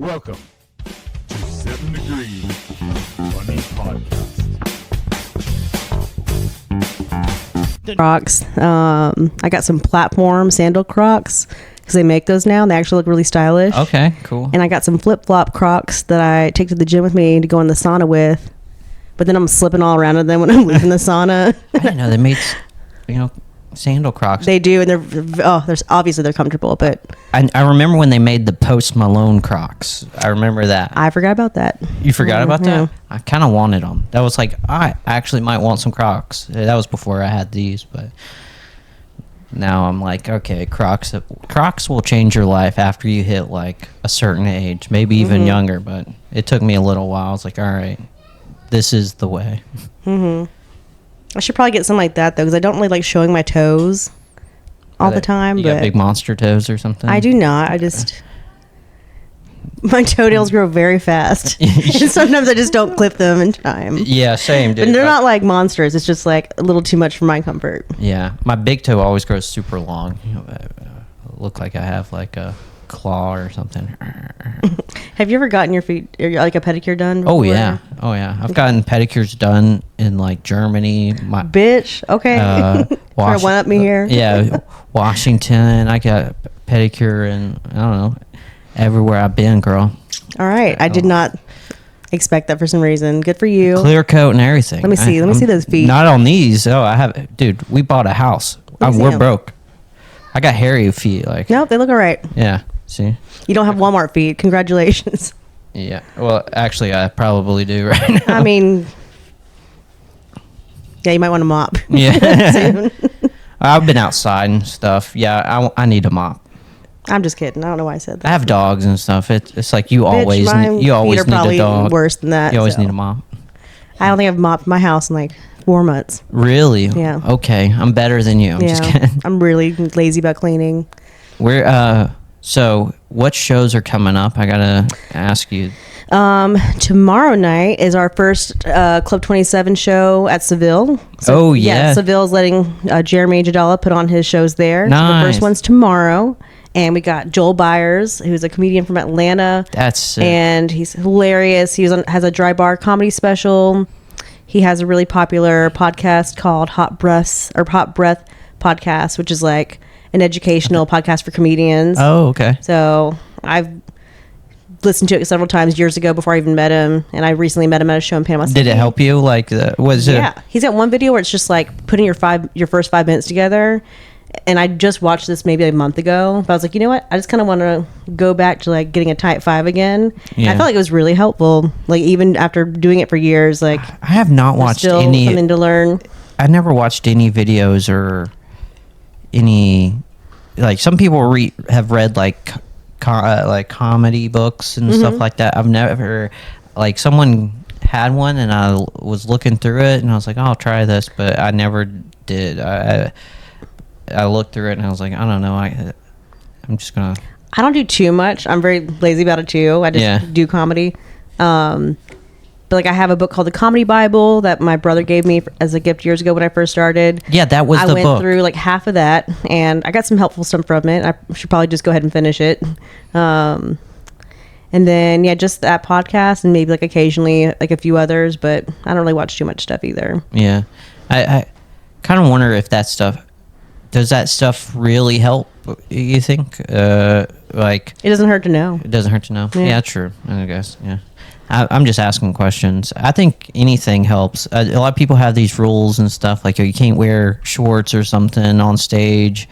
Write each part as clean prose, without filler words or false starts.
Welcome to 7 Degrees Funny Podcast. Crocs. I got some platform sandal Crocs because they make those now and they actually look really stylish. Okay, cool. And I got some flip-flop Crocs that I take to the gym with me to go in the sauna with. But then I'm slipping all around in them when I'm leaving the sauna. I didn't know they made, sandal Crocs. They do, and they're obviously they're comfortable. But I remember when they made the Post Malone Crocs. I remember that. I forgot about that. You forgot about Yeah. that? I kind of wanted them. That was like, I actually might want some Crocs. That was before I had these, but now I'm like, okay, Crocs will change your life after you hit like a certain age, maybe even younger. But it took me a little while. I was like, all right, this is the way. I should probably get something like that though, because I don't really like showing my toes all the time. You but got big monster toes or something? I do not. My toenails grow very fast. And sometimes I just don't clip them in time. Yeah, same, dude. And they're not like monsters. It's just like a little too much for my comfort. Yeah, my big toe always grows super long. I look like I have like a claw or something. Have you ever gotten your feet or like a pedicure done before? Oh yeah. I've gotten pedicures done in like Germany. Bitch. Okay. Try to one up me here. Yeah, Washington. I got pedicure and I don't know, everywhere I've been, girl. All right. I did not expect that for some reason. Good for you. Clear coat and everything. Let me see. Let me see those feet. Not on these. Oh, I have. Dude, we bought a house. We're broke. I got hairy feet. Like. Nope, they look all right. Yeah. See. You don't have Walmart feet. Congratulations. Yeah. Well, actually, I probably do right now. I mean, yeah, you might want to mop. Yeah. soon. I've been outside and stuff. Yeah, I need a mop. I'm just kidding. I don't know why I said that. I have dogs and stuff. It's like you Bitch, always my need feet are a probably dog. worse than that. You always so. need a mop. I don't think I've mopped my house in like 4 months. Really? Yeah. Okay, I'm better than you. I'm just kidding. I'm really lazy about cleaning. So what shows are coming up? I gotta ask you. Tomorrow night is our first Club 27 show at Seville. Oh, yeah. Seville's letting Jeremy Jadala put on his shows there. So the Nice. first one's tomorrow. And we got Joel Byers, who's a comedian from Atlanta. That's sick. And he's hilarious. Has a dry bar comedy special. He has a really popular podcast called Hot Breath Podcast, which is like an educational podcast for comedians. Oh, okay. So I've listened to it several times years ago before I even met him, and I recently met him at a show in Panama City. Did it help you? Like, was it? Yeah, he's got one video where it's just like putting your first 5 minutes together. And I just watched this maybe a month ago, but I was like, you know what? I just kind of want to go back to like getting a type 5 again. Yeah. I felt like it was really helpful. Like even after doing it for years, like I have not watched still any. something to learn. I never watched any videos or any. Like some people have read like comedy books and stuff like that. I've never like someone had one and I was looking through it and I was like, oh, I'll try this, but I never did. I looked through it and I was like, I don't know. I'm just gonna. I don't do too much. I'm very lazy about it too. I just do comedy. But like I have a book called The Comedy Bible that my brother gave me as a gift years ago when I first started. Yeah, that was the book. I went through like half of that and I got some helpful stuff from it. I should probably just go ahead and finish it. And then, just that podcast and maybe like occasionally like a few others, but I don't really watch too much stuff either. Yeah. I kind of wonder if that stuff really help, you think? Like... It doesn't hurt to know. It doesn't hurt to know. Yeah. Yeah, true. I guess, yeah. I'm just asking questions. I think anything helps. A lot of people have these rules and stuff, like you can't wear shorts or something on stage.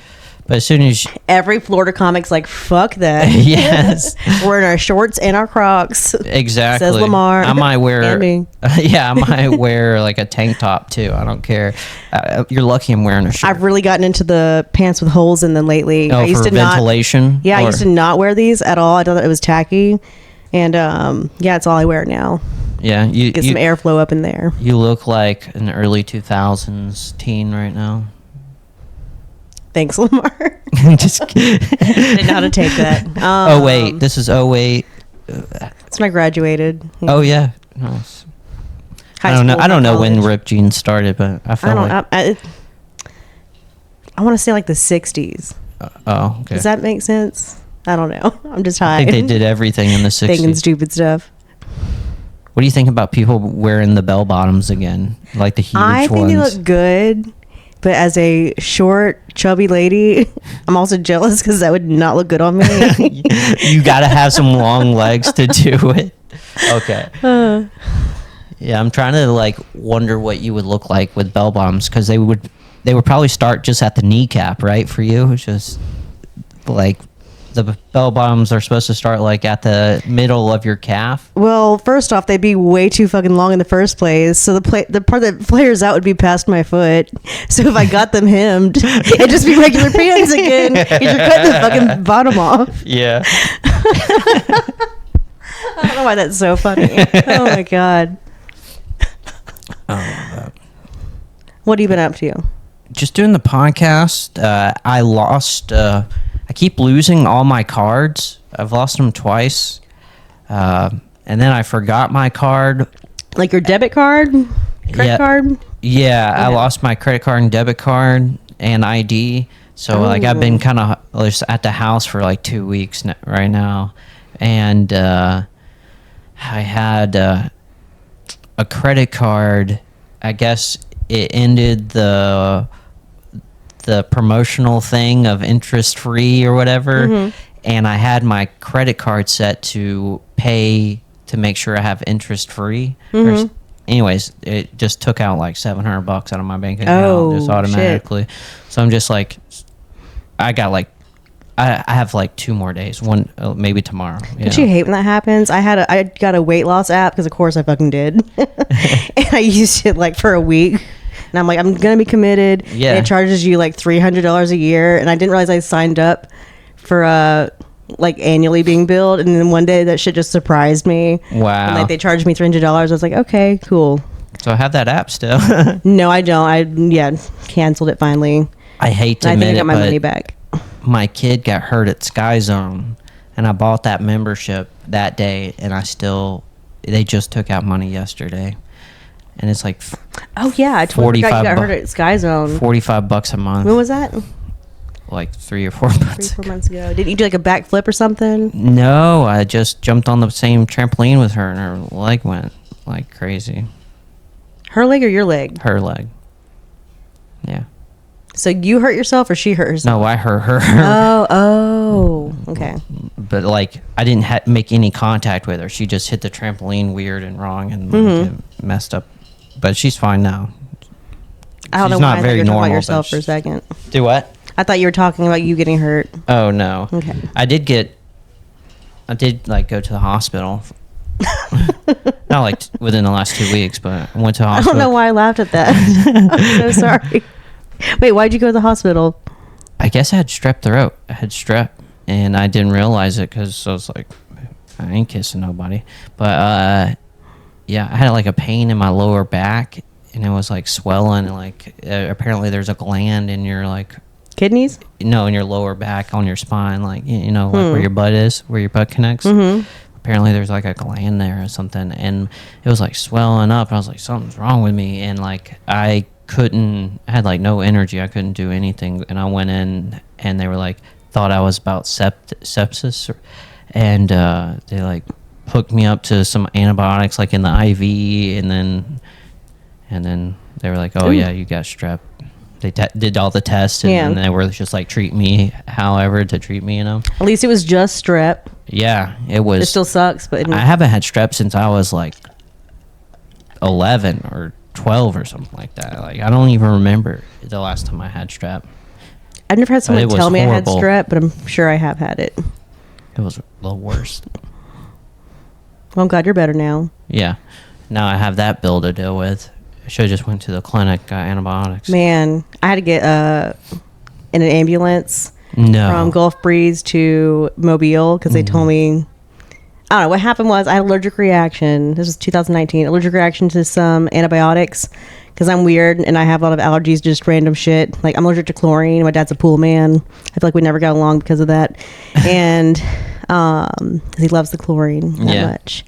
But as soon as... Every Florida comic's like, fuck that. Yes. We're in our shorts and our Crocs. Exactly. Says Lamar. I might wear... And me. Yeah, I might wear like a tank top too. I don't care. You're lucky I'm wearing a shirt. I've really gotten into the pants with holes in them lately. Oh, I used for to ventilation? I used to not wear these at all. I thought it was tacky. And it's all I wear now. Yeah. Get some airflow up in there. You look like an early 2000s teen right now. Thanks, Lamar. Just kidding. Didn't know how to take that. Oh, wait. This is 08. That's when I graduated. Oh, yeah. Nice. High I don't know. school, I don't not know when college. ripped jeans started, but I felt like... I want to say like the 60s. Oh, okay. Does that make sense? I don't know. I'm just high. I think they did everything in the 60s. Thinking stupid stuff. What do you think about people wearing the bell bottoms again? Like the huge ones? I think they look good. But as a short, chubby lady, I'm also jealous because that would not look good on me. You got to have some long legs to do it. Okay. Yeah, I'm trying to like wonder what you would look like with bell bottoms because they would probably start just at the kneecap, right? For you, it's just like the bell bottoms are supposed to start like at the middle of your calf. Well, first off, they'd be way too fucking long in the first place. So the part that flares out would be past my foot. So if I got them hemmed, it'd just be regular pants again. You're cutting the fucking bottom off. Yeah. I don't know why that's so funny. Oh my god. What have you been up to? Just doing the podcast. I lost. I keep losing all my cards. I've lost them twice. And then I forgot my card. Like your debit card? Credit card? Yeah, Okay. I lost my credit card and debit card and ID. So like I've been kind of just at the house for like 2 weeks right now. And I had a credit card. I guess it ended the promotional thing of interest free or whatever, and I had my credit card set to pay to make sure I have interest free. Anyways, it just took out like $700 out of my bank account just automatically. Shit. So I'm just like, I got like, I have like 2 more days, one maybe tomorrow. Don't you hate when that happens? I got a weight loss app because of course I fucking did, and I used it like for a week. And I'm like, I'm going to be committed. Yeah. And it charges you like $300 a year. And I didn't realize I signed up for like annually being billed. And then one day that shit just surprised me. Wow. And like they charged me $300. I was like, okay, cool. So I have that app still. No, I don't. I canceled it finally. I hate to and I admit think I got my but money back. My kid got hurt at Sky Zone, and I bought that membership that day, and they just took out money yesterday. And it's like Oh yeah, I totally forgot you got hurt at Sky Zone. $45 a month. When was that? Like 3 or 4 months. 3 or 4 months ago. Didn't you do like a backflip or something? No, I just jumped on the same trampoline with her, and her leg went like crazy. Her leg or your leg? Her leg. Yeah. So you hurt yourself or she hurt herself? No, I hurt her. Oh, okay. But like, I didn't make any contact with her. She just hit the trampoline weird and wrong and like, it messed up. But she's fine now. I don't know not why very I thought you were talking normal, about yourself but for a second. Do what? I thought you were talking about you getting hurt. Oh no. Okay. I did like go to the hospital. Not like within the last 2 weeks, but I went to the I hospital. don't know why I laughed at that. I'm so sorry. Wait, why'd you go to the hospital? I guess I had strep throat. I had strep, and I didn't realize it because I was like, I ain't kissing nobody. But yeah, I had like a pain in my lower back, and it was like swelling. And like apparently there's a gland in your like Kidneys? No, in your lower back on your spine, like you know, like where your butt is, where your butt connects. Apparently there's like a gland there or something, and it was like swelling up. I was like, something's wrong with me, and like I had like no energy. I couldn't do anything, and I went in, and they were like, thought I was about sepsis, and they like hooked me up to some antibiotics like in the IV, and then they were like, oh yeah, you got strep. They did all the tests, and they were just like, treat me however to treat me, you know. At least it was just strep. Yeah, it was. It still sucks, but I haven't had strep since I was like 11 or 12 or something like that. Like I don't even remember the last time I had strep. I've never had someone tell me horrible. I had strep, but I'm sure I have had it. It was the worst. Well, I'm glad you're better now. Yeah. Now I have that bill to deal with. I should have just went to the clinic, got antibiotics. Man, I had to get in an ambulance from Gulf Breeze to Mobile because they told me, I don't know, what happened was I had an allergic reaction. This was 2019. Allergic reaction to some antibiotics because I'm weird and I have a lot of allergies, just random shit. Like I'm allergic to chlorine. My dad's a pool man. I feel like we never got along because of that. And because he loves the chlorine that much.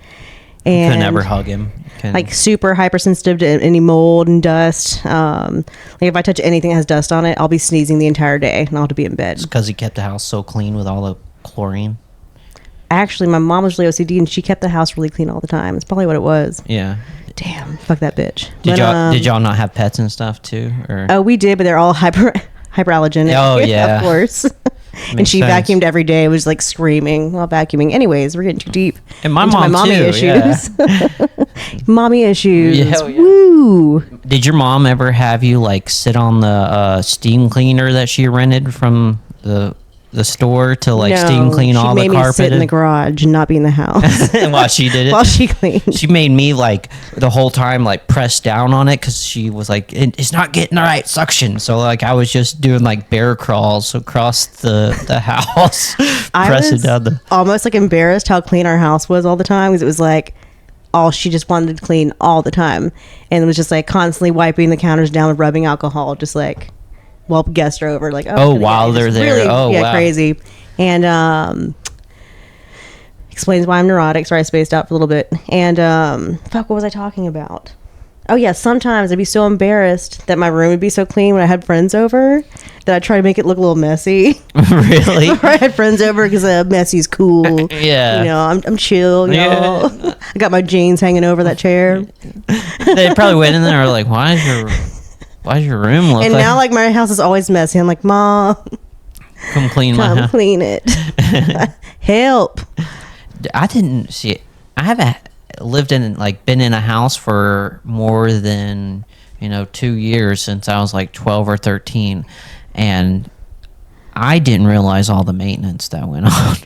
And could never hug him. Like super hypersensitive to any mold and dust. Like if I touch anything that has dust on it, I'll be sneezing the entire day and I'll have to be in bed. It's because he kept the house so clean with all the chlorine. Actually, my mom was really OCD, and she kept the house really clean all the time. It's probably what it was. Yeah. Damn, fuck that bitch. Did y'all not have pets and stuff too? Or Oh, we did, but they're all hyperallergenic. Oh, yeah. Of course. And Makes she sense. vacuumed every day. Was like screaming while vacuuming. Anyways, we're getting too deep. And my into mom mommy too, issues. Mommy issues. Yeah, oh, yeah. Woo. Did your mom ever have you like sit on the steam cleaner that she rented from the store to like steam clean all the She made me sit in the carpet? garage and not be in the house While she did it? while she cleaned. She made me like the whole time like press down on it because she was like, it's not getting the right suction. So like I was just doing like bear crawls across the house, I pressing was down the. almost like embarrassed how clean our house was all the time, because it was like all she just wanted to clean all the time, and it was just like constantly wiping the counters down with rubbing alcohol, just like while guests are over. Like While they're there. really, Oh, wow. crazy. And explains why I'm neurotic. Sorry, I spaced out for a little bit. And fuck, what was I talking about? Oh yeah, sometimes I'd be so embarrassed that my room would be so clean when I had friends over that I'd try to make it look a little messy. Really? Or I had friends over because messy's cool. Yeah. You know, I'm chill, Yeah. y'all. I got my jeans hanging over that chair. They probably went in there and were like, why does your room look And like? now, like, my house is always messy. I'm like, Mom, Come clean my come house. clean it. Help. I didn't see it. I haven't been in a house for more than 2 years since I was like 12 or 13, and I didn't realize all the maintenance that went on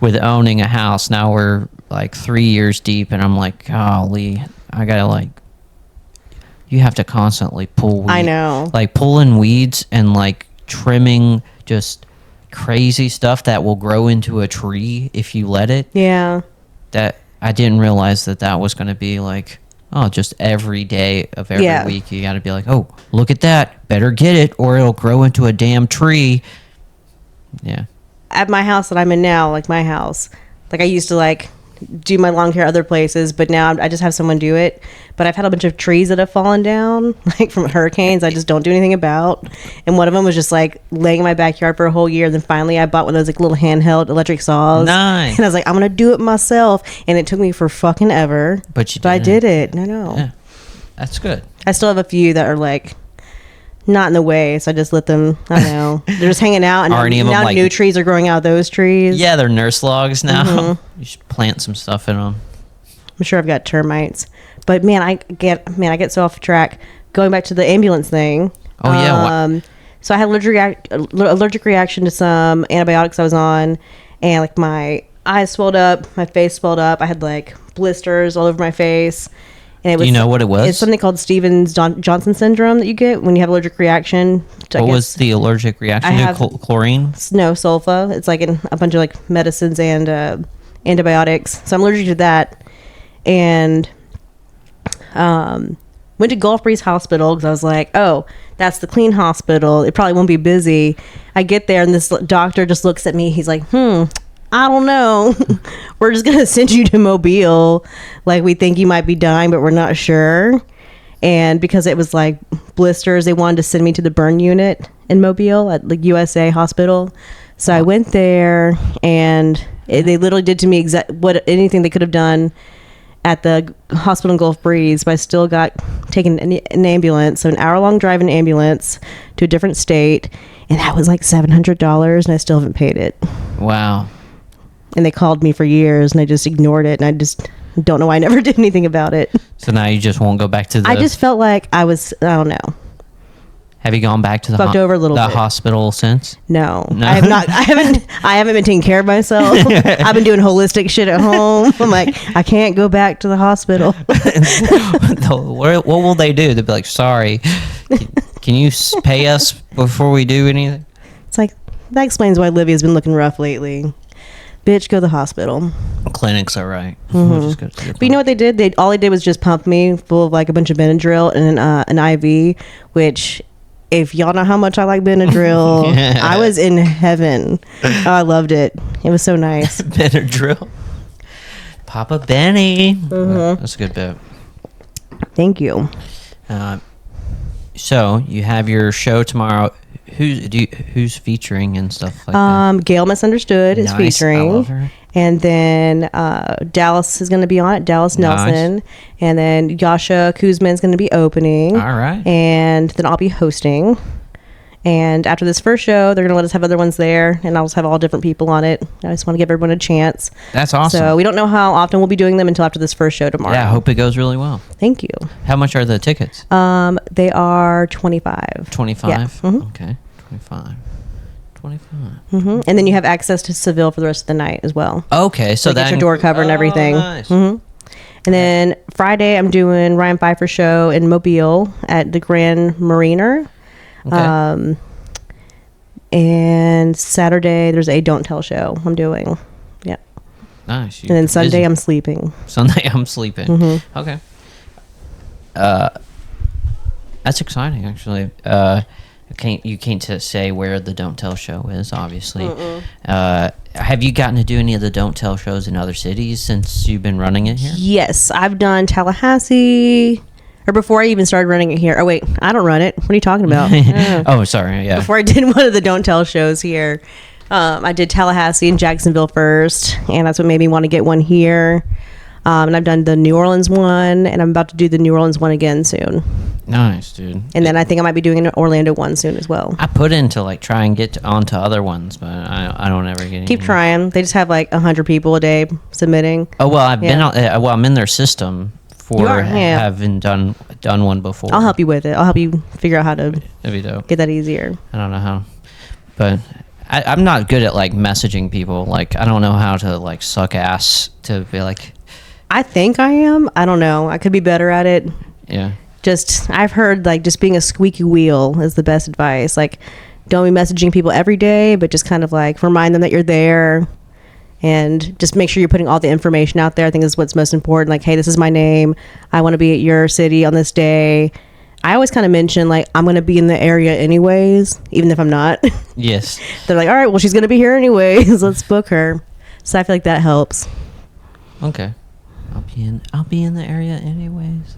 with owning a house. Now we're like 3 years deep, and I'm like, golly, I gotta like. You have to constantly pull weeds. I know. Like pulling weeds and like trimming just crazy stuff that will grow into a tree if you let it. Yeah. That I didn't realize that was going to be like, just every day of every Yeah. week. You got to be like, oh, look at that. Better get it or it'll grow into a damn tree. Yeah. At my house that I'm in now, like my house, like I used to like do my lawn care other places, but now I just have someone do it. But I've had a bunch of trees that have fallen down, like from hurricanes. I just don't do anything about. And one of them was just like laying in my backyard for a whole year. Then finally I bought one of those like little handheld electric saws. Nice. And I was like, I'm gonna do it myself. And it took me for fucking ever. But I did it. I know. Yeah. That's good. I still have a few that are like not in the way, so I just let them. I don't know. They're just hanging out, and Are any of them, now like- new trees are growing out of those trees. Yeah, they're nurse logs now. Mm-hmm. You should plant some stuff in them. I'm sure I've got termites, but man, I get so off track. Going back to the ambulance thing. Oh, yeah, So I had allergic reaction to some antibiotics I was on, and like my eyes swelled up, my face swelled up. I had like blisters all over my face. And it Do you know what it was? It's something called Stevens-Johnson syndrome that you get when you have allergic reaction. To, What was the allergic reaction I to have- chlorine? No, sulfa. It's like in a bunch of like medicines and antibiotics. So I'm allergic to that. And went to Gulf Breeze Hospital because I was like, oh, that's the clean hospital. It probably won't be busy. I get there and this doctor just looks at me. He's like, I don't know. We're just going to send you to Mobile. Like, we think you might be dying, but we're not sure. And because it was like blisters, they wanted to send me to the burn unit in Mobile at like USA Hospital. So I went there, and they literally did to me anything they could have done at the hospital in Gulf Breeze, but I still got taken in an ambulance. So an hour-long drive in ambulance to a different state, and that was like $700, and I still haven't paid it. Wow. And they called me for years, and I just ignored it, and I just don't know why I never did anything about it. So now you just won't go back to the... I just felt like I don't know. Have you gone back to the, Fucked over a little bit. hospital since? No, No? I have not. I haven't been taking care of myself. I've been doing holistic shit at home. I'm like, I can't go back to the hospital. What will they do? They'll be like, sorry, can you pay us before we do anything? It's like, that explains why Olivia's been looking rough lately. Bitch, go to the hospital. Clinics are right. We'll just go to the But you know what they did? All they did was just pump me full of like a bunch of Benadryl and an IV, which, if y'all know how much I like Benadryl, Yeah. I was in heaven. Oh, I loved it. It was so nice. Benadryl. Papa Benny. That's a good bit. Thank you. So you have your show tomorrow. who's featuring and stuff like that? Gail Misunderstood is Nice. featuring. I love her. And then Dallas is going to be on it. Dallas Nelson. Nice. And then Yasha Kuzman is going to be opening. All right. And then I'll be hosting. And after this first show, they're going to let us have other ones there. And I'll just have all different people on it. I just want to give everyone a chance. That's awesome. So we don't know how often we'll be doing them until after this first show tomorrow. Yeah, I hope it goes really well. Thank you. How much are the tickets? They are 25. 25? Yeah. Mhm. Okay. 25. 25. Hmm. And then you have access to Seville for the rest of the night as well. Okay, so Like, that get your door cover and everything. Nice. Hmm. And then Friday, I'm doing Ryan Pfeiffer's show in Mobile at the Grand Marina. Okay. And Saturday, there's a Don't Tell show I'm doing. Yeah. Nice. And then Sunday, I'm sleeping. Sunday, I'm sleeping. Mm-hmm. Okay. That's exciting, actually. You can't say where the Don't Tell show is, obviously. Have you gotten to do any of the Don't Tell shows in other cities since you've been running it here? Yes, I've done Tallahassee, or before I even started running it here. Oh, wait, I don't run it. What are you talking about? Oh, sorry. Yeah. Before I did one of the Don't Tell shows here, I did Tallahassee and Jacksonville first, and that's what made me want to get one here. And I've done the New Orleans one, and I'm about to do the New Orleans one again soon. Nice, dude. And then I think I might be doing an Orlando one soon as well. I put in to try and get onto other ones, but I don't ever get Keep any. trying. They just have 100 people a day submitting. Oh well, I've been Yeah. on, I'm in their system for You are? Yeah. having done one before. I'll help you with it. I'll help you figure out how to That'd be dope. get that easier. I don't know how, but I'm not good at messaging people. I don't know how to suck ass to be like. I think I am. I don't know. I could be better at it. Yeah. I've heard just being a squeaky wheel is the best advice. Don't be messaging people every day, but just kind of remind them that you're there, and just make sure you're putting all the information out there. I think is what's most important. Hey, this is my name. I want to be at your city on this day. I always kind of mention I'm going to be in the area anyways, even if I'm not. Yes. They're like, all right, well, she's going to be here anyways. Let's book her. So I feel like that helps. Okay. I'll be in the area anyways.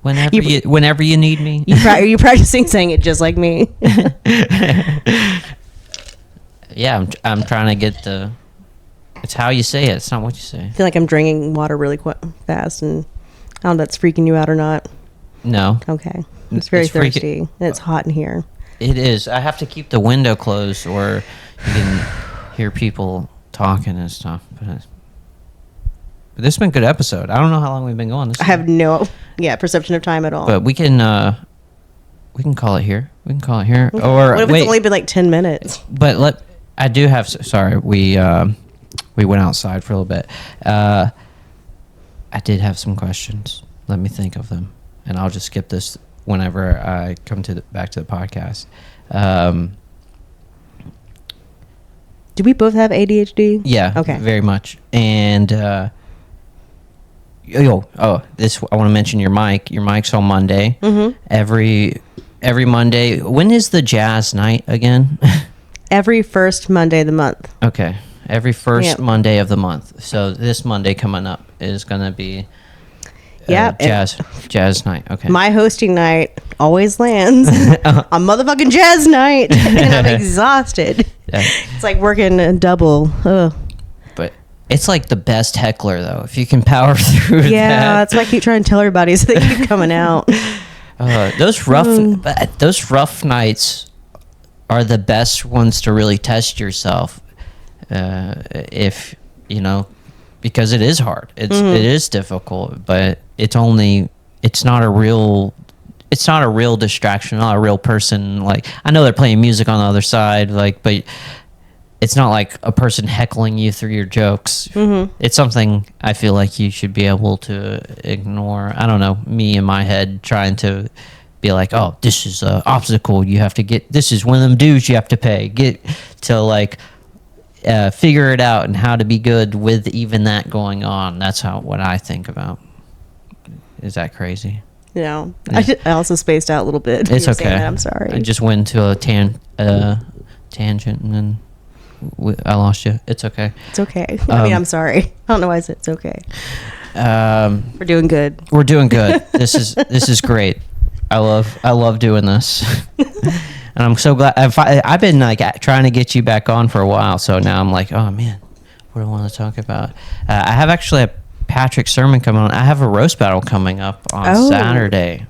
Whenever you need me. Are you practicing saying it just like me? Yeah, I'm trying to get the. It's how you say it. It's not what you say. I feel like I'm drinking water really fast, and I don't know if that's freaking you out or not. No. Okay. It's very It's freaking- thirsty, and it's hot in here. It is. I have to keep the window closed, or you can hear people talking and stuff. But this has been a good episode. I don't know how long we've been going. I have no perception of time at all. But we can call it here. We can call it here. Okay. Or what if wait, it's only been 10 minutes? but I do have. Sorry, we went outside for a little bit. I did have some questions. Let me think of them, and I'll just skip this whenever I come back to the podcast. Do we both have ADHD? Yeah. Okay. Very much. And I want to mention your mic. Your mic's on Monday. Mm-hmm. Every Monday. When is the jazz night again? Every first Monday of the month. Okay. Every first Yep. Monday of the month. So this Monday coming up is going to be Yep. jazz night. Okay. My hosting night always lands on motherfucking jazz night, and I'm exhausted. Yeah. It's like working a double. Ugh. But it's the best heckler though. If you can power through Yeah, that. that's why I keep trying to tell everybody so they keep coming out. Those rough nights are the best ones to really test yourself. If because it is hard. It is difficult, but it's not a real distraction, not a real person. I know they're playing music on the other side, but it's not like a person heckling you through your jokes. It's something I feel like you should be able to ignore. I don't know, me in my head trying to be like, oh, this is an obstacle you have to get. This is one of them dues you have to pay. Get to figure it out and how to be good with even that going on. That's what I think about. Is that crazy? Yeah. Yeah. I also spaced out a little bit. It's You were saying okay. that. I'm sorry. I just went to a tangent and then I lost you. It's okay. It's okay. I'm sorry. I don't know why I said it's okay. We're doing good. We're doing good. This is great. I love doing this. And I'm so glad. I've been like trying to get you back on for a while, so now I'm like, oh man, what do I want to talk about? I have actually a Patrick sermon coming on. I have a roast battle coming up on Saturday.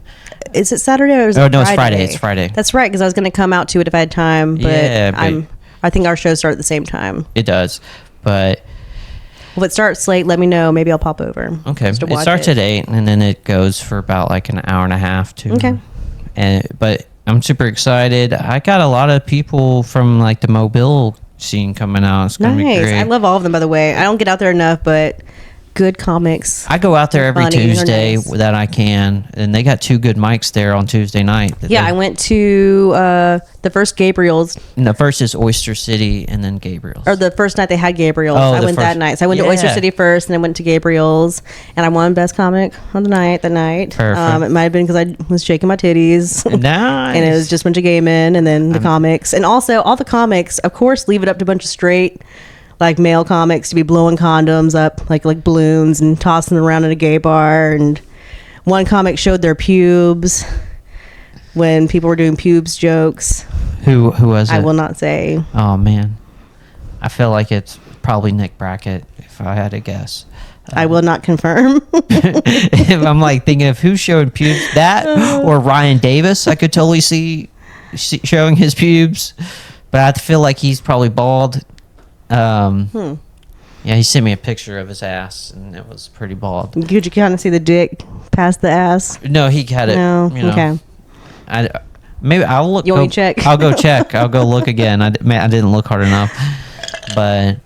Is it Saturday or is it no, it's Friday. It's Friday. That's right, because I was going to come out to it if I had time, but Yeah, I think our shows start at the same time. It does, but If it starts late, let me know. Maybe I'll pop over. okay. just to It watch starts at 8, and then it goes for about like an hour and a half to. Okay. But I'm super excited. I got a lot of people from like the Mobile scene coming out. It's gonna be Nice. great. I love all of them, by the way. I don't get out there enough, but good comics. I go out there every Funny, they're Tuesday nice. that I can, and they got 2 good mics there on Tuesday night. Yeah, I went to the first Gabriel's, The first is Oyster City, and then Gabriel's. or the first night they had Gabriel's. Oh, I the went that first- night. So I went to Oyster Yeah. City first, and I went to Gabriel's, and I won Best Comic on the night that night. Perfect. It might have been because I was shaking my titties. Nice. And it was just a bunch of gay men, and then the comics. And also, all the comics, of course, leave it up to a bunch of straight, like, male comics to be blowing condoms up like balloons and tossing them around in a gay bar. And one comic showed their pubes when people were doing pubes jokes. Who was it? I will not say. Oh man, I feel like it's probably Nick Brackett if I had to guess. I will not confirm. If I'm like thinking of who showed pubes, that or Ryan Davis, I could totally see showing his pubes, but I feel like he's probably bald. Yeah, he sent me a picture of his ass, and it was pretty bald. Could you kind of see the dick past the ass? No, he had it. No. You know, Okay. Maybe I'll look. You want me to check? I'll go check. I'll go look again. I didn't look hard enough, but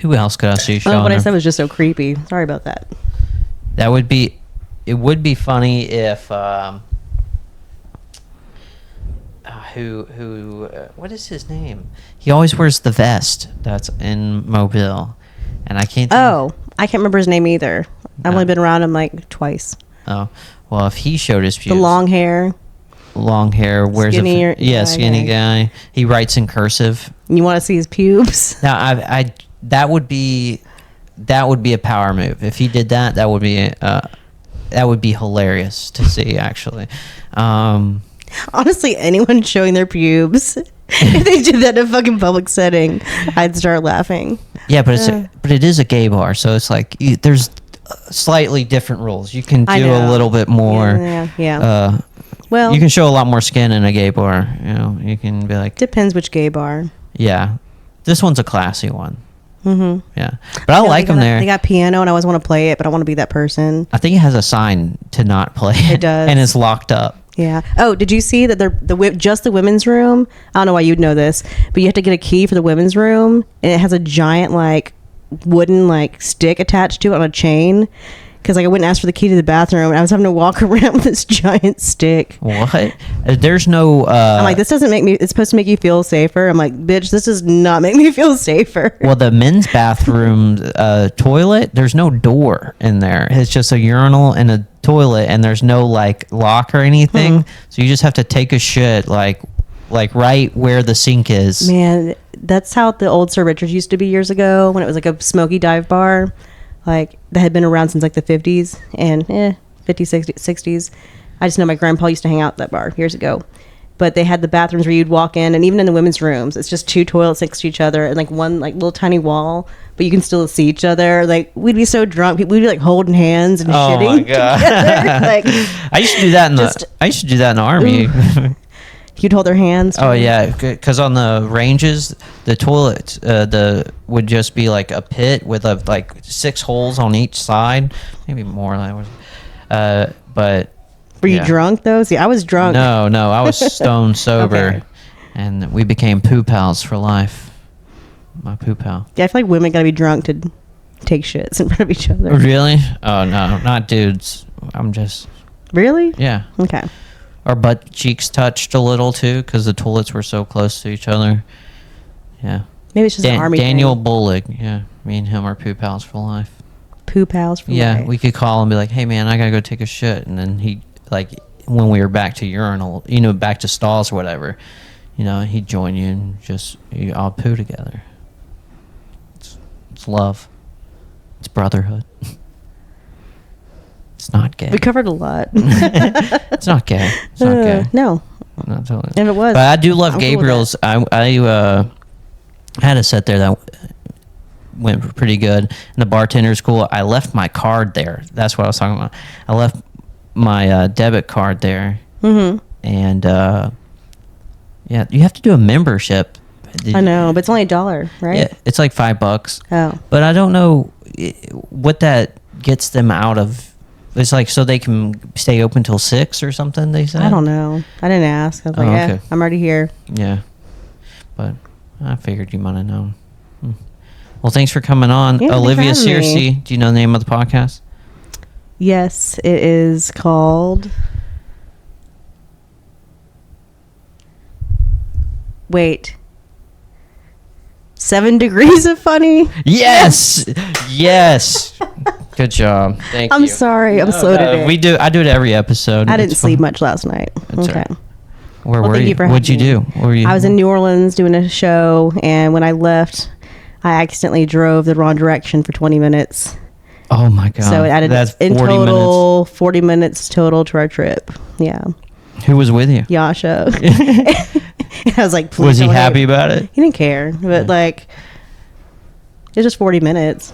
who else could I see showing? Oh, what I her? said was just so creepy. Sorry about that. That would be. It would be funny if. What is his name? He always wears the vest that's in Mobile, and I can't. Oh, I can't remember his name either. I've No. only been around him like twice. Oh, well, if he showed his pubes, The long hair. wears Skinnier a skinny guy. guy. He writes in cursive. You want to see his pubes? Now, I that would be a power move if he did that. That would be hilarious to see. Actually, Honestly, anyone showing their pubes, if they did that in a fucking public setting, I'd start laughing. yeah, but it is a gay bar, so it's like there's slightly different rules. You can I do a know. little bit more. Yeah. Well, You can show a lot more skin in a gay bar. You know, you can be like, depends which gay bar. yeah, this one's a classy one. Mm-hmm. Yeah, but I like them there. They got piano, and I always want to play it, but I want to be that person. I think it has a sign to not play it. It does. And it's locked up. Yeah. Oh, did you see that just the women's room? I don't know why you'd know this, but you have to get a key for the women's room, and it has a giant wooden stick attached to it on a chain. Because I went and asked for the key to the bathroom, and I was having to walk around with this giant stick. What? There's no. I'm like, this doesn't make me. It's supposed to make you feel safer. I'm like, bitch, this does not make me feel safer. Well, the men's bathroom toilet, there's no door in there. It's just a urinal and a toilet, and there's no lock or anything. So you just have to take a shit like right where the sink is. Man, that's how the old Sir Richards used to be years ago, when it was like a smoky dive bar, that had been around since the 50s and 50s, 60s. I just know my grandpa used to hang out at that bar years ago. But they had the bathrooms where you'd walk in, and even in the women's rooms, it's just 2 toilets next to each other and one little tiny wall, but you can still see each other. We'd be so drunk, we'd be holding hands and Oh shitting my God. together. I used to do that in the army. You'd hold their hands. Oh yeah, because on the ranges, the toilet would just be like a pit with 6 holes on each side, maybe more. But Were you drunk though? See, I was drunk. No, I was stone sober, Okay. and we became poo pals for life. My poo pal. Yeah, I feel like women gotta be drunk to take shits in front of each other. Really? Oh no, not dudes. I'm just Really? yeah. Okay. Our butt cheeks touched a little too because the toilets were so close to each other. Yeah. Maybe it's just an army Daniel thing. Bullock. Yeah, me and him are poo pals for life. Poo pals for Yeah, life. we could call and be like, "Hey man, I gotta go take a shit," and then he when we were back to urinal, back to stalls or whatever, he'd join you and just you all poo together. It's love. It's brotherhood. It's not gay. We covered a lot. It's not gay. It's not gay. No. Not totally. If it was, But I do love I'm cool with Gabriel's. I had a set there that went pretty good, and the bartender's cool. I left my card there. That's what I was talking about. I left my debit card there, and yeah, you have to do a membership. I know, but it's only $1, right? Yeah, it's like $5. Oh. But I don't know what that gets them out of. It's like so they can stay open till 6 or something. They said. I don't know. I didn't ask. I was like, okay. I'm already here. Yeah, but I figured you might have known. Well, thanks for coming on, Yeah, Olivia thanks for having me. Searcy. Do you know the name of the podcast? Yes, it is called. Wait. 7 Degrees of Funny. Yes, yes. Good job. Thank you. I'm sorry. I'm slow today. I do it every episode. I didn't It's sleep fun. much last night. That's Okay. all right. Where Well, were thank you? you for What'd you having do? me. Where were you? I was in New Orleans doing a show, and when I left, I accidentally drove the wrong direction for 20 minutes. Oh my god! So it added That's 40 in total minutes. 40 minutes total to our trip. Yeah. Who was with you? Yasha. I was like, please. Was he don't hit- happy about it? He didn't care, but like, it's just 40 minutes.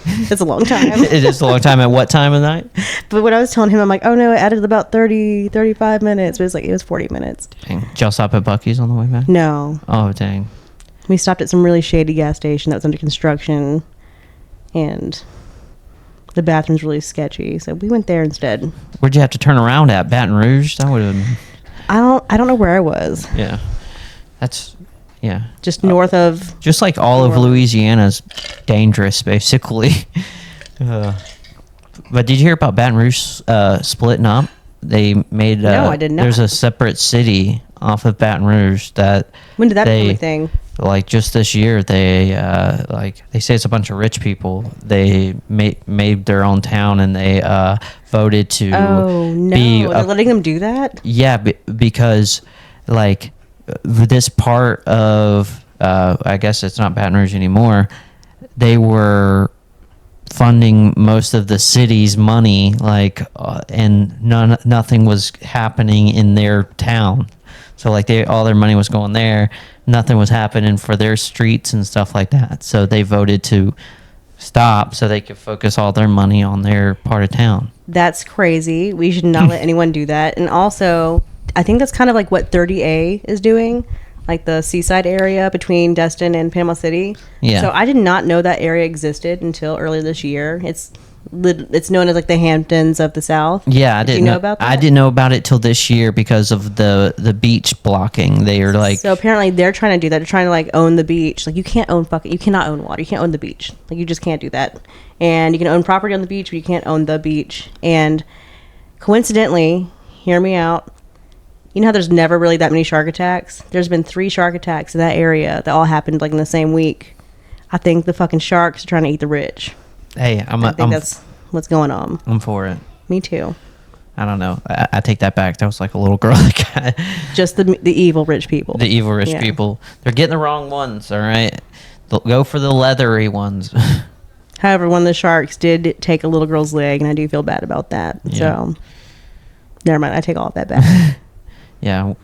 It's a long time. It is a long time. At what time of night? But when I was telling him, I'm like, oh no, it added about 35 minutes. But it's like, it was 40 minutes. Dang. Did y'all stop at Buc-ee's on the way back? No. Oh dang. We stopped at some really shady gas station that was under construction. And the bathroom's really sketchy. So we went there instead. Where'd you have to turn around at? Baton Rouge? That would have. I don't know where I was. Yeah. That's. Yeah. Just north of. Just like all of Louisiana's dangerous, basically. But did you hear about Baton Rouge splitting up? They made. No, I did not. There's a separate city off of Baton Rouge that. When did that they, become a thing? Like just this year, they they say it's a bunch of rich people. They made their own town, and they voted to. Oh no! be They're letting them do that? Yeah, because like this part of I guess it's not Baton Rouge anymore. They were funding most of the city's money, and nothing was happening in their town. So like all their money was going there. Nothing was happening for their streets and stuff like that. So they voted to stop so they could focus all their money on their part of town. That's crazy. We should not let anyone do that. And also, I think that's kind of like what 30A is doing, like the seaside area between Destin and Panama City. Yeah. So I did not know that area existed until earlier this year. It's known as like the Hamptons of the South. Yeah, I Did didn't you know about that? I didn't know about it till this year because of the beach blocking. They are like, So apparently they're trying to do that. They're trying to like own the beach. Like you cannot own water. You can't own the beach. Like you just can't do that. And you can own property on the beach, but you can't own the beach. And coincidentally, hear me out. You know how there's never really that many shark attacks? There's been 3 shark attacks in that area that all happened like in the same week. I think the fucking sharks are trying to eat the rich. hey, I think that's what's going on. I'm for it. Me too. I don't know. I take that back. That was like a little girl that got Just the evil rich people. the evil rich Yeah. people. They're getting the wrong ones. All right, they'll go for the leathery ones. However, one of the sharks did take a little girl's leg, and I do feel bad about that. Yeah. So, never mind. I take all of that back. Yeah,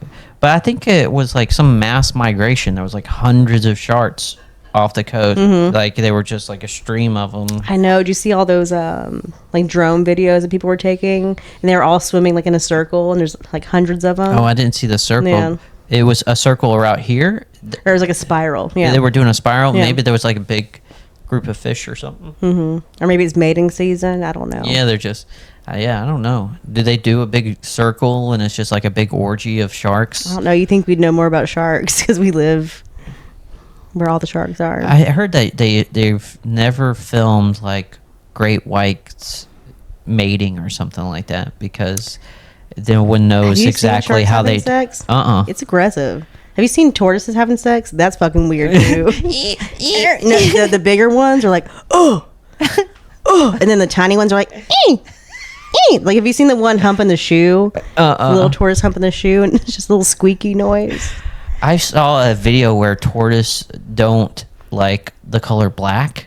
but I think it was like some mass migration. There was like hundreds of sharks off the coast. Like they were just like a stream of them. I know. Do you see all those like drone videos that people were taking, and they were all swimming like in a circle, and there's like hundreds of them. Oh, I didn't see the circle. Yeah. It was a circle around here. Or it was like a spiral. Yeah. They were doing a spiral. Yeah. Maybe there was like a big group of fish or something. Or maybe it's mating season. I don't know. Yeah, they're just. Yeah, I don't know. Do they do a big circle and it's just like a big orgy of sharks? I don't know. You think we'd know more about sharks because we live where all the sharks are. I heard that they've never filmed like great whites mating or something like that because no one Have knows you seen exactly sharks how having they. sex? It's It's aggressive. Have you seen tortoises having sex? That's fucking weird too. No, the bigger ones are like, oh, oh, and then the tiny ones are like, like have you seen the one humping the shoe? The little tortoise humping the shoe, and it's just a little squeaky noise. I saw a video where tortoise don't like the color black.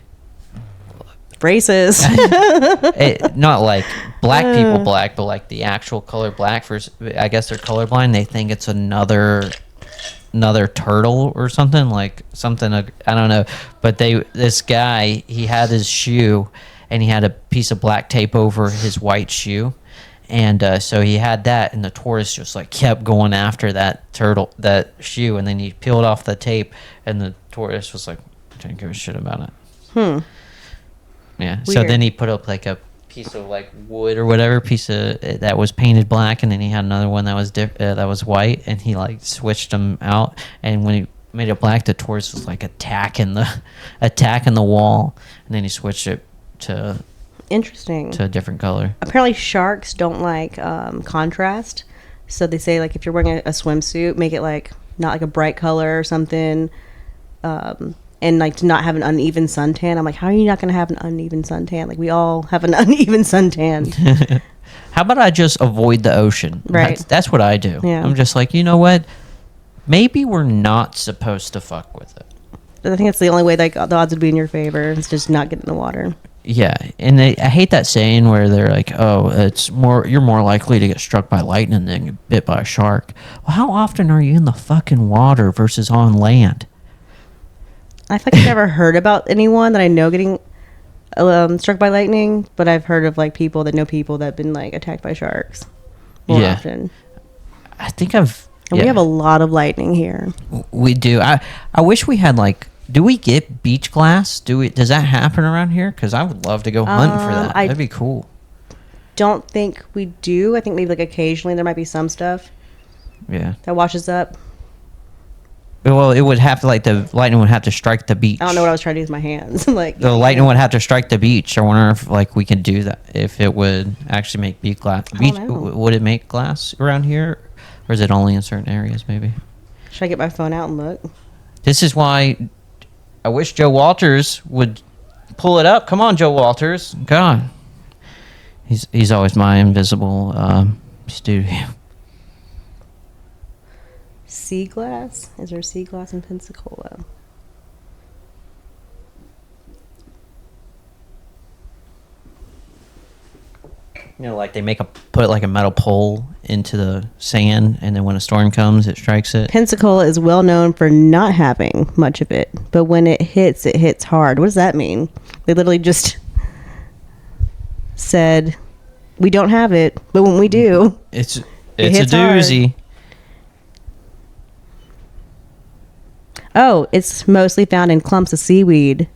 Racist. Not like black people black, but like the actual color black. I guess they're colorblind. They think it's another turtle or something, like something, I don't know. But this guy, he had his shoe and he had a piece of black tape over his white shoe. And so he had that, and the tourist just like kept going after that shoe, and then he peeled off the tape, and the tourist was like, didn't give a shit about it. Yeah. Weird. So then he put up like a piece of like wood or whatever that was painted black, and then he had another one that was that was white, and he like switched them out. And when he made it black, the tourist was like attacking the wall, and then he switched it to a different color. Apparently sharks don't like contrast, so they say like if you're wearing a swimsuit, make it like not like a bright color or something, and like to not have an uneven suntan. I'm like, how are you not going to have an uneven suntan? Like we all have an uneven suntan. How about I just avoid the ocean? Right. That's what I do. Yeah. I'm just like, you know what, maybe we're not supposed to fuck with it. I think that's the only way like the odds would be in your favor. It's just not get in the water. Yeah, and I hate that saying where they're like, "Oh, you're more likely to get struck by lightning than get bit by a shark." Well, how often are you in the fucking water versus on land? I feel like I've never heard about anyone that I know getting struck by lightning, but I've heard of like people that know people that have been like attacked by sharks more often. I think And we have a lot of lightning here. We do. I wish we had like. Do we get beach glass? Does that happen around here? Because I would love to go hunting for that. That'd be cool. Don't think we do. I think maybe like occasionally there might be some stuff. Yeah. That washes up. Well, it would have to like the lightning would have to strike the beach. I don't know what I was trying to do with my hands. Like the lightning would have to strike the beach. I wonder if like we could do that. If it would actually make beach glass. Would it make glass around here, or is it only in certain areas? Maybe. Should I get my phone out and look? This is why. I wish Joe Walters would pull it up. Come on, Joe Walters. God. He's always my invisible studio. Sea glass? Is there sea glass in Pensacola? You know, like they put like a metal pole into the sand, and then when a storm comes, it strikes it. Pensacola is well known for not having much of it, but when it hits hard. What does that mean? They literally just said, we don't have it, but when we do, it's a Hard. doozy. Oh, it's mostly found in clumps of seaweed.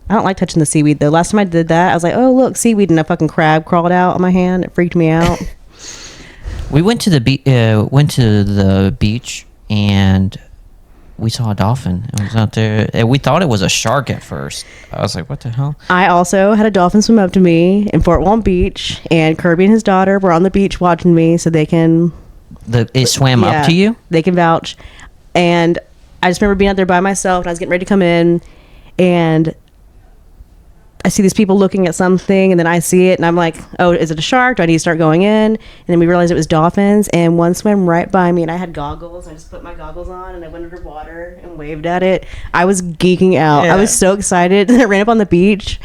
I don't like touching the seaweed though. Last time I did that, I was like, oh look, seaweed, and a fucking crab crawled out on my hand. It freaked me out. We went to the beach and we saw a dolphin. It was out there. And we thought it was a shark at first. I was like, what the hell? I also had a dolphin swim up to me in Fort Walton Beach, and Kirby and his daughter were on the beach watching me, so they can. It swam up to you? They can vouch. And I just remember being out there by myself, and I was getting ready to come in, and I see these people looking at something, and then I see it, and I'm like, oh, is it a shark? Do I need to start going in? And then we realized it was dolphins, and one swam right by me, and I had goggles. I just put my goggles on, and I went underwater and waved at it. I was geeking out. Yeah. I was so excited. And I ran up on the beach,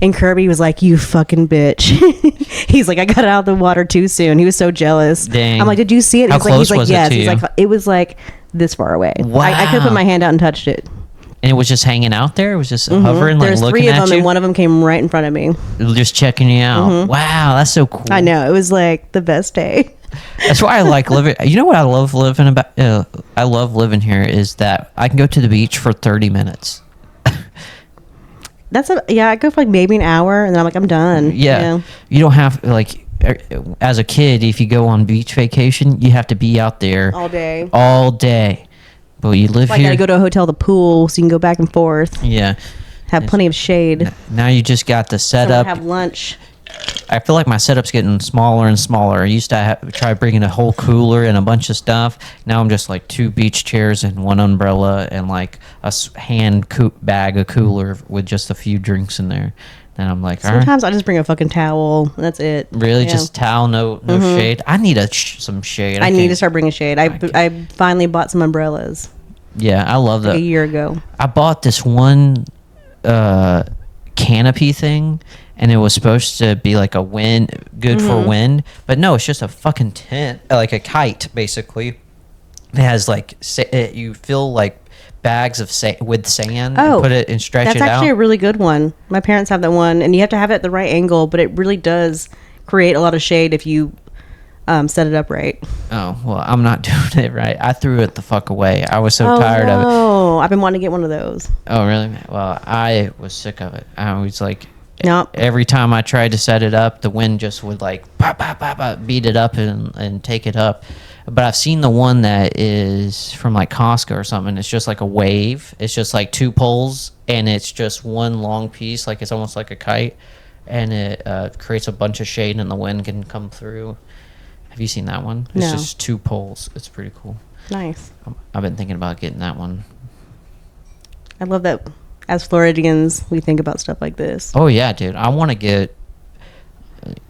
and Kirby was like, you fucking bitch. He's like, I got out of the water too soon. He was so jealous. Dang. I'm like, did you see it? How He's close like, was it yes. to He's you? like, it was like this far away. Wow. I could have put my hand out and touched it. And it was just hanging out there? It was just hovering, like There's looking three of at them, you? and one of them came right in front of me. Just checking you out. Wow, that's so cool. I know. It was like the best day. That's why I like living. You know what I love living about? I love living here is that I can go to the beach for 30 minutes. I go for like maybe an hour, and then I'm like, I'm done. Yeah. You don't have, like, as a kid, if you go on beach vacation, you have to be out there All day. all day. But you live Like, here. I gotta go to a hotel, the pool, so you can go back and forth. Yeah. Have plenty of shade. Now you just got the Someone setup. have lunch. I feel like my setup's getting smaller and smaller. I used to try bringing a whole cooler and a bunch of stuff. Now I'm just like 2 beach chairs and 1 umbrella and like a bag of cooler with just a few drinks in there. Then I'm like, all right. Sometimes I just bring a fucking towel, and that's it. Really, Yeah. just towel, no shade. I need some shade. I need can't- to start bringing shade. I finally bought some umbrellas Yeah, I love like that. a year ago. I bought this one canopy thing, and it was supposed to be like a wind, good for wind, but no, it's just a fucking tent, like a kite basically. It has like you fill like bags of with sand and put it and stretch it out. That's actually a really good one. My parents have that one, and you have to have it at the right angle, but it really does create a lot of shade if you set it up right. Oh, well, I'm not doing it right. I threw it the fuck away. I was so tired of it. Oh, I've been wanting to get one of those. Oh, really? Well, I was sick of it. I was like, Nope. every time I tried to set it up, the wind just would like pop, pop, pop, pop, beat it up and take it up. But I've seen the one that is from like Costco or something. It's just like a wave. It's just like 2 poles, and it's just one long piece. Like it's almost like a kite, and it creates a bunch of shade, and the wind can come through. Have you seen that one? It's No. just 2 poles. It's pretty cool. Nice. I've been thinking about getting that one. I love that as Floridians, we think about stuff like this. Oh yeah, dude. I want to get,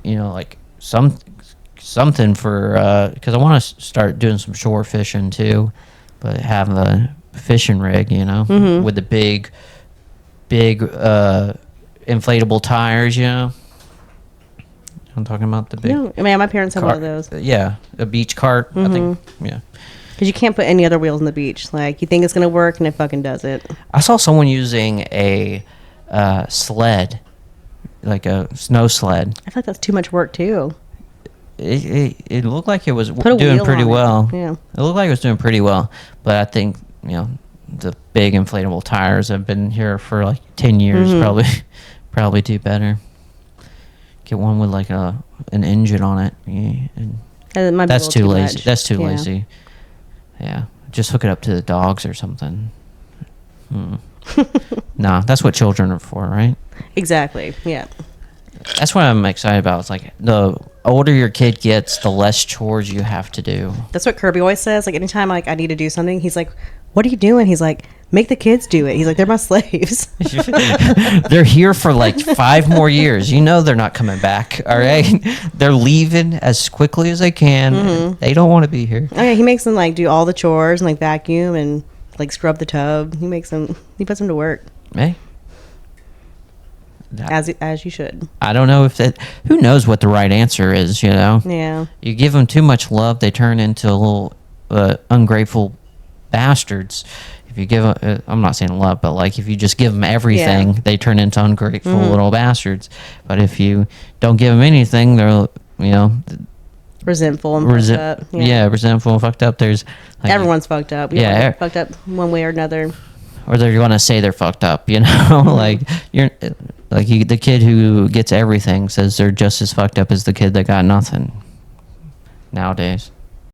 like something for because I want to start doing some shore fishing too, but have a fishing rig, with the big inflatable tires, I'm talking about the big. No, I mean, my parents have one of those. Yeah, a beach cart. I think. Yeah. Because you can't put any other wheels on the beach. Like, you think it's going to work, and it fucking doesn't. I saw someone using a sled, like a snow sled. I feel like that's too much work, too. It looked like it was Put a doing wheel pretty on it. well. Yeah. It looked like it was doing pretty well, but I think the big inflatable tires have been here for like 10 years. Probably do better. Get one with like an engine on it. Yeah, and It might be that's a too little lazy. much. That's too Yeah. lazy. Yeah, just hook it up to the dogs or something. Nah, that's what children are for, right? Exactly. Yeah. That's what I'm excited about. It's like the older your kid gets, the less chores you have to do. That's what Kirby always says. Like, anytime I need to do something, he's like, "What are you doing?" He's like, "Make the kids do it." He's like, "They're my slaves." They're here for like 5 more years. They're not coming back. All right, they're leaving as quickly as they can. They don't want to be here. Okay, he makes them like do all the chores and like vacuum and like scrub the tub. He puts them to work. Hey, As you should. I don't know if that. Who knows what the right answer is? Yeah. You give them too much love, they turn into a little ungrateful bastards. If you give I'm not saying love, but like if you just give them everything, they turn into ungrateful little bastards. But if you don't give them anything, they're Resentful and fucked up. Yeah, resentful and fucked up. There's like, everyone's fucked up. We all get fucked up one way or another. or they're gonna say they're fucked up. Like you're like the kid who gets everything says they're just as fucked up as the kid that got nothing. Nowadays.